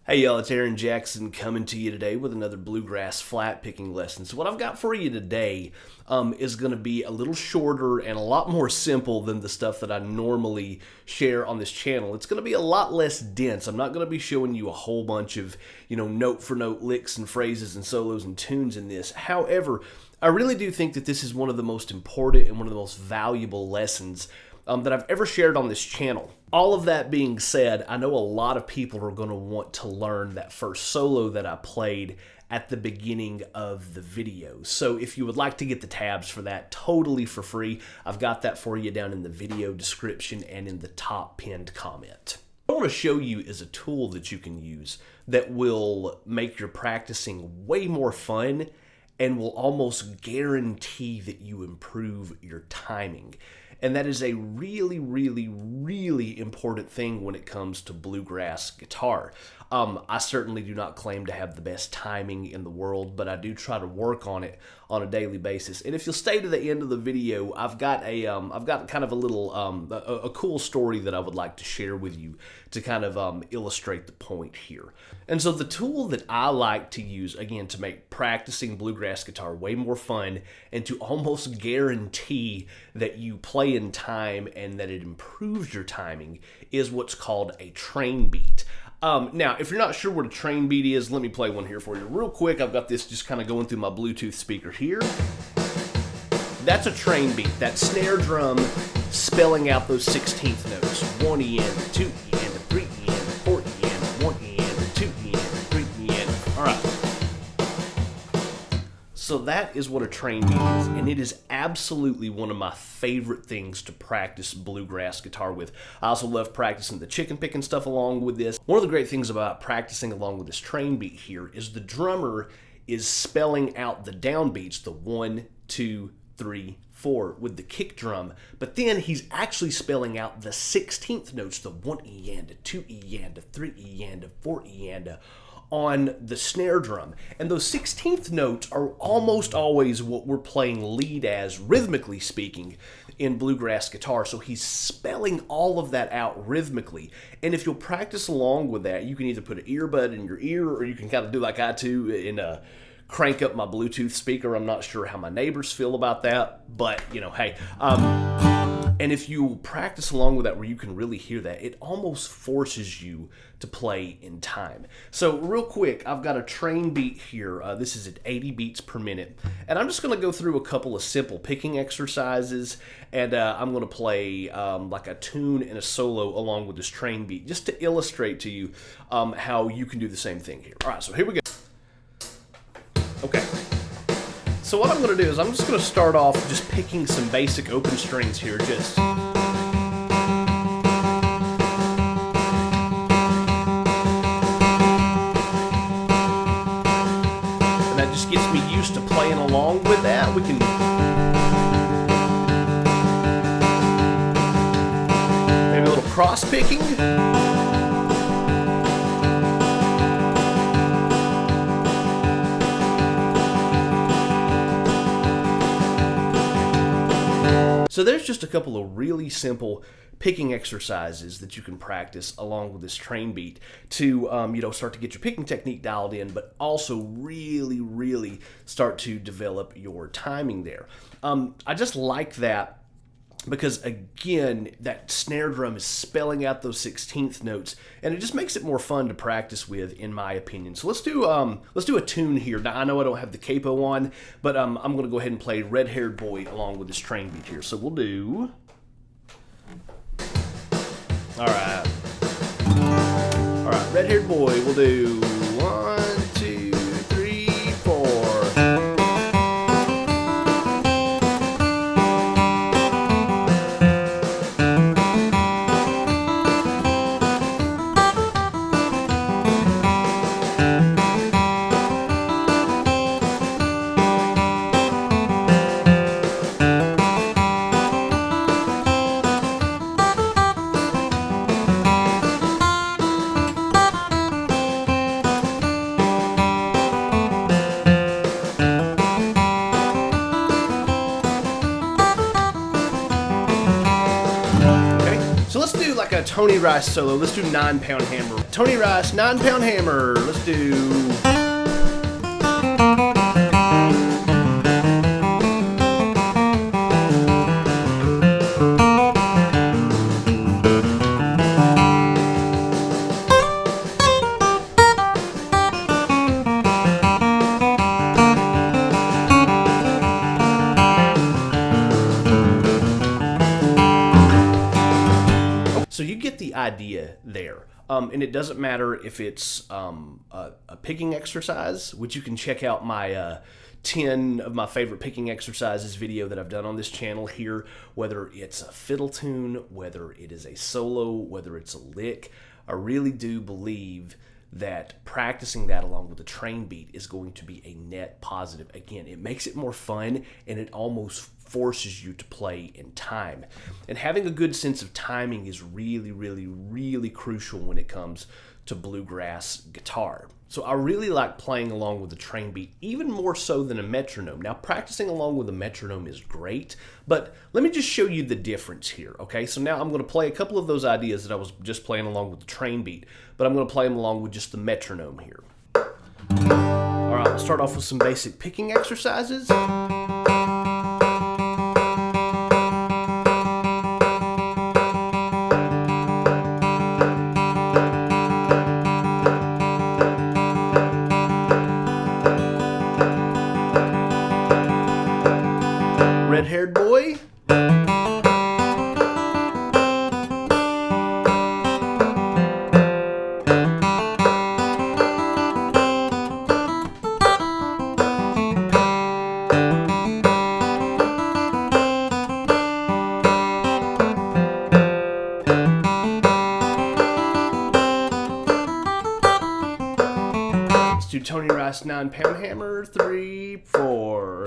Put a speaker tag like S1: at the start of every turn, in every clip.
S1: Hey y'all, it's Aaron Jackson coming to you today with another bluegrass flat picking lesson. So what I've got for you today is going to be a little shorter and a lot more simple than the stuff that I normally share on this channel. It's going to be a lot less dense. I'm not going to be showing you a whole bunch of, note for note licks and phrases and solos and tunes in this. However, I really do think that this is one of the most important and one of the most valuable lessons that I've ever shared on this channel. All of that being said, I know a lot of people are going to want to learn that first solo that I played at the beginning of the video. So if you would like to get the tabs for that totally for free, I've got that for you down in the video description and in the top pinned comment. What I want to show you is a tool that you can use that will make your practicing way more fun and will almost guarantee that you improve your timing. And that is a really, really, really important thing when it comes to bluegrass guitar. I certainly do not claim to have the best timing in the world, but I do try to work on it on a daily basis. And if you'll stay to the end of the video, I've got kind of a little a cool story that I would like to share with you to kind of illustrate the point here. And so the tool that I like to use, again, to make practicing bluegrass guitar way more fun and to almost guarantee that you play in time and that it improves your timing, is what's called a train beat. Now, if you're not sure what a train beat is, let me play one here for you real quick. I've got this just kind of going through my Bluetooth speaker here. That's a train beat. That snare drum spelling out those 16th notes. 1 EN, 2 EN, 3 EN, 4 EN, 1 EN, 2 EN, 3 EN. All right. So that is what a train beat is, and it is absolutely one of my favorite things to practice bluegrass guitar with. I also love practicing the chicken picking stuff along with this. One of the great things about practicing along with this train beat here is the drummer is spelling out the downbeats, the 1, 2, 3, 4 with the kick drum, but then he's actually spelling out the 16th notes, the 1 EN to 2 EN to 3 EN to 4 EN to on the snare drum. And those 16th notes are almost always what we're playing lead as, rhythmically speaking, in bluegrass guitar. So he's spelling all of that out rhythmically. And if you'll practice along with that, you can either put an earbud in your ear, or you can kind of do like I do and crank up my Bluetooth speaker. I'm not sure how my neighbors feel about that, but hey. And if you practice along with that where you can really hear that, it almost forces you to play in time. So real quick, I've got a train beat here. This is at 80 beats per minute. And I'm just going to go through a couple of simple picking exercises. And I'm going to play like a tune and a solo along with this train beat, just to illustrate to you how you can do the same thing here. All right, so here we go. Okay. So what I'm going to do is I'm just going to start off just picking some basic open strings here, just. And that just gets me used to playing along with that. We can. Maybe a little cross picking. So there's just a couple of really simple picking exercises that you can practice along with this train beat to start to get your picking technique dialed in, but also really, really start to develop your timing there. I just like that because, again, that snare drum is spelling out those 16th notes, and it just makes it more fun to practice with, in my opinion. So let's do a tune here. Now, I know I don't have the capo on, but I'm going to go ahead and play Red Haired Boy along with this train beat here. So we'll do. All right, Red Haired Boy. We'll do 1, 2, 3, 4. So let's do like a Tony Rice solo. Let's do 9-pound hammer. Tony Rice, 9-pound hammer. Let's do... So you get the idea there. And it doesn't matter if it's a picking exercise, which you can check out my 10 of my favorite picking exercises video that I've done on this channel here, whether it's a fiddle tune, whether it is a solo, whether it's a lick. I really do believe that practicing that along with a train beat is going to be a net positive. Again, it makes it more fun, and it almost forces you to play in time. And having a good sense of timing is really, really, really crucial when it comes to bluegrass guitar. So I really like playing along with the train beat, even more so than a metronome. Now, practicing along with a metronome is great, but let me just show you the difference here, okay? So now I'm going to play a couple of those ideas that I was just playing along with the train beat, but I'm going to play them along with just the metronome here. All right, we'll start off with some basic picking exercises. Red-haired boy. Let's do Tony Rice 9-pound hammer, 3, 4.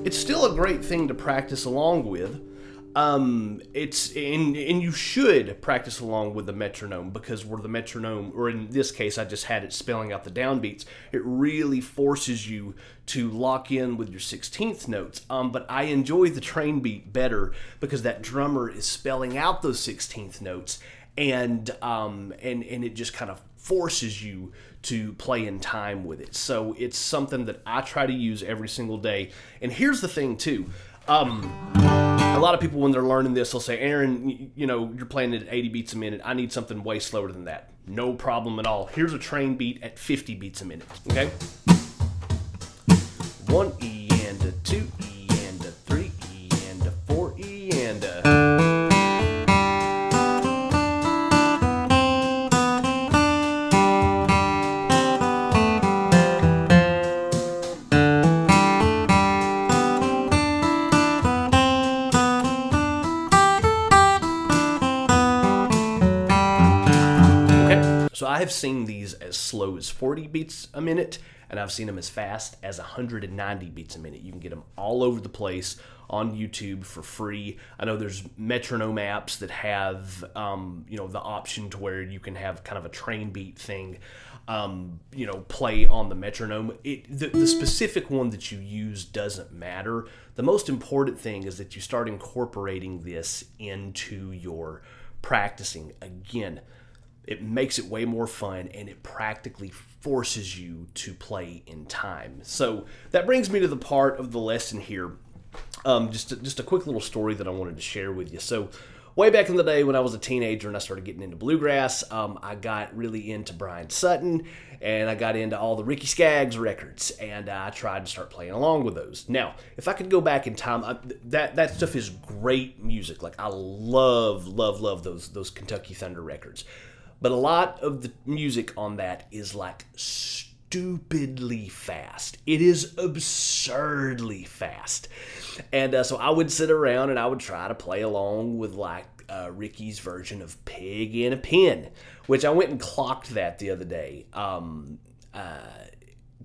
S1: It's still a great thing to practice along with. And you should practice along with the metronome, because where the metronome, or in this case I just had it spelling out the downbeats, it really forces you to lock in with your 16th notes. But I enjoy the train beat better because that drummer is spelling out those 16th notes, and it just kind of forces you to play in time with it. So it's something that I try to use every single day. And here's the thing too. A lot of people, when they're learning this, they'll say, Aaron, you're playing it at 80 beats a minute. I need something way slower than that. No problem at all. Here's a train beat at 50 beats a minute, okay? 1 E and a 2 E and a 3 E and a 4 E and a... So I have seen these as slow as 40 beats a minute, and I've seen them as fast as 190 beats a minute. You can get them all over the place on YouTube for free. I know there's metronome apps that have, the option to where you can have kind of a train beat thing, play on the metronome. The specific one that you use doesn't matter. The most important thing is that you start incorporating this into your practicing. Again, it makes it way more fun, and it practically forces you to play in time. So that brings me to the part of the lesson here. Just a quick little story that I wanted to share with you. So way back in the day when I was a teenager and I started getting into bluegrass, I got really into Brian Sutton, and I got into all the Ricky Skaggs records, and I tried to start playing along with those. Now, if I could go back in time, that stuff is great music. Like, I love those Kentucky Thunder records. But a lot of the music on that is like stupidly fast. It is absurdly fast. And so I would sit around and I would try to play along with like Ricky's version of Pig in a Pen, which I went and clocked that the other day.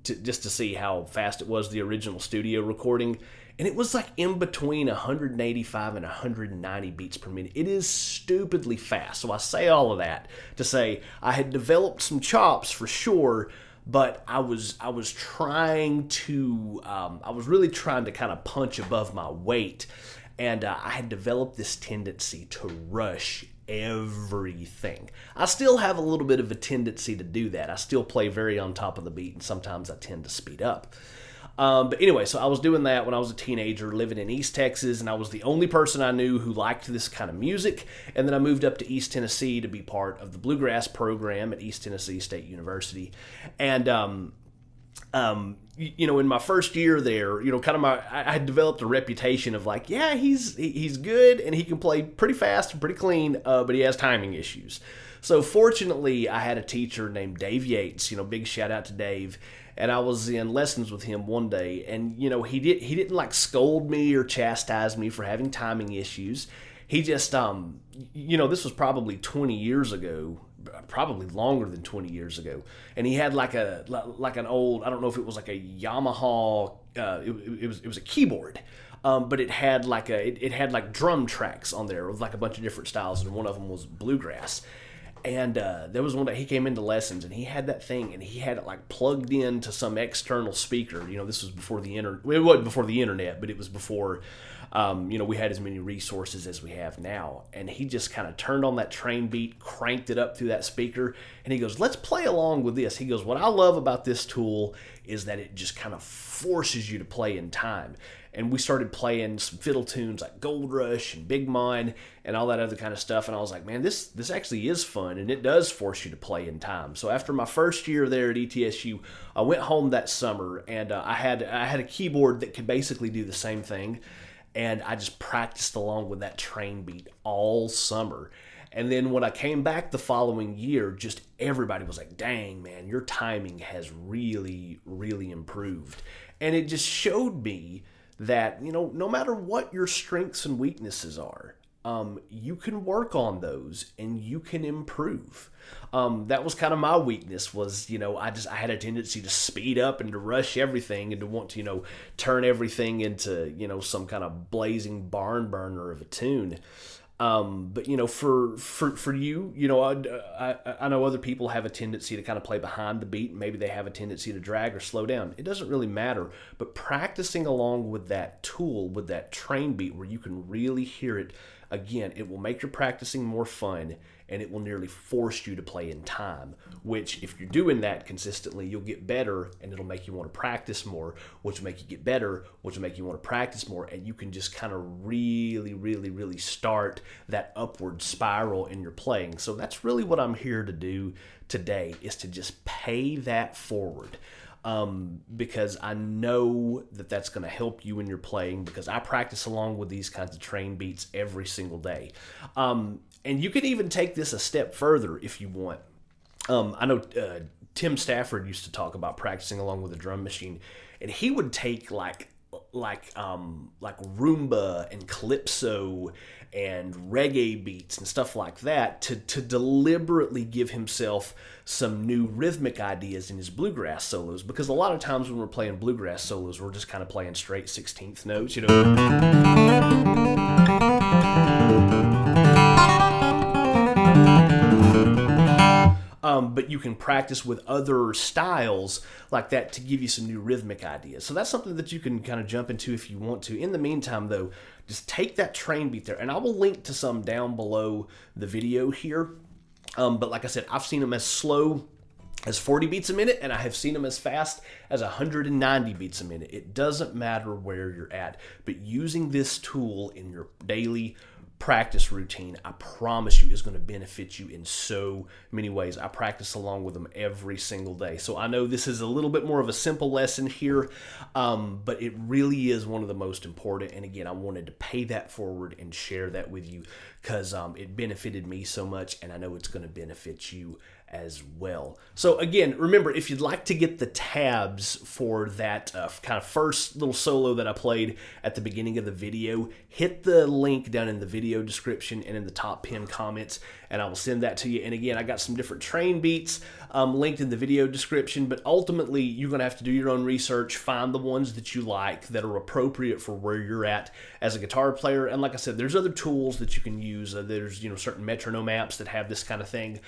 S1: Just to see how fast it was, the original studio recording. And it was like in between 185 and 190 beats per minute. It is stupidly fast. So I say all of that to say I had developed some chops for sure, but I was trying to, I was really trying to kind of punch above my weight. And I had developed this tendency to rush everything. I still have a little bit of a tendency to do that. I still play very on top of the beat, and sometimes I tend to speed up. But anyway, so I was doing that when I was a teenager, living in East Texas, and I was the only person I knew who liked this kind of music. And then I moved up to East Tennessee to be part of the bluegrass program at East Tennessee State University. And in my first year there, I had developed a reputation of like, yeah, he's good and he can play pretty fast and pretty clean, but he has timing issues. So fortunately, I had a teacher named Dave Yates. Big shout out to Dave. And I was in lessons with him one day, and he didn't like scold me or chastise me for having timing issues. He just this was probably 20 years ago, probably longer than 20 years ago, and he had like an old, I don't know if it was like a Yamaha, it was a keyboard. But it had like drum tracks on there with like a bunch of different styles, and one of them was bluegrass. And there was one day he came into lessons, and he had that thing, and he had it like plugged into some external speaker. This was before the internet. It wasn't before the internet, but it was before, we had as many resources as we have now. And he just kind of turned on that train beat, cranked it up through that speaker, and he goes, "Let's play along with this." He goes, "What I love about this tool is that it just kind of forces you to play in time." And we started playing some fiddle tunes like Gold Rush and Big Mine and all that other kind of stuff. And I was like, man, this actually is fun, and it does force you to play in time. So after my first year there at ETSU, I went home that summer, and I had a keyboard that could basically do the same thing. And I just practiced along with that train beat all summer. And then when I came back the following year, just everybody was like, dang, man, your timing has really, really improved. And it just showed me that, no matter what your strengths and weaknesses are, you can work on those and you can improve. That was kind of my weakness was, I had a tendency to speed up and to rush everything and to want to, turn everything into, some kind of blazing barn burner of a tune. But for you, I know other people have a tendency to kind of play behind the beat. Maybe they have a tendency to drag or slow down. It doesn't really matter. But practicing along with that tool, with that train beat where you can really hear it, again, it will make your practicing more fun, and it will nearly force you to play in time, which if you're doing that consistently, you'll get better, and it'll make you want to practice more, which will make you get better, which will make you want to practice more, and you can just kind of really, really, really start that upward spiral in your playing. So that's really what I'm here to do today, is to just pay that forward. Because I know that that's going to help you in your playing, because I practice along with these kinds of train beats every single day. And you can even take this a step further if you want. I know Tim Stafford used to talk about practicing along with a drum machine, and he would take like rumba and calypso and reggae beats and stuff like that to deliberately give himself some new rhythmic ideas in his bluegrass solos, because a lot of times when we're playing bluegrass solos, we're just kind of playing straight 16th notes, but you can practice with other styles like that to give you some new rhythmic ideas. So that's something that you can kind of jump into if you want to. In the meantime, though, just take that train beat there, and I will link to some down below the video here. But like I said, I've seen them as slow as 40 beats a minute, and I have seen them as fast as 190 beats a minute. It doesn't matter where you're at, but using this tool in your daily practice routine, I promise you, is going to benefit you in so many ways. I practice along with them every single day. So I know this is a little bit more of a simple lesson here, but it really is one of the most important. And again, I wanted to pay that forward and share that with you because it benefited me so much, and I know it's going to benefit you as well. So again, remember, if you'd like to get the tabs for that kind of first little solo that I played at the beginning of the video, hit the link down in the video description and in the top pinned comments, and I will send that to you. And again, I got some different train beats linked in the video description, but ultimately you're going to have to do your own research, find the ones that you like that are appropriate for where you're at as a guitar player. And like I said, there's other tools that you can use. There's certain metronome apps that have this kind of thing.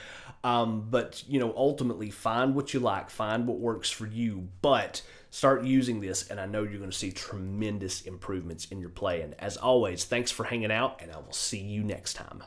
S1: But ultimately find what you like, find what works for you, but start using this, and I know you're going to see tremendous improvements in your playing. As always, thanks for hanging out, and I will see you next time.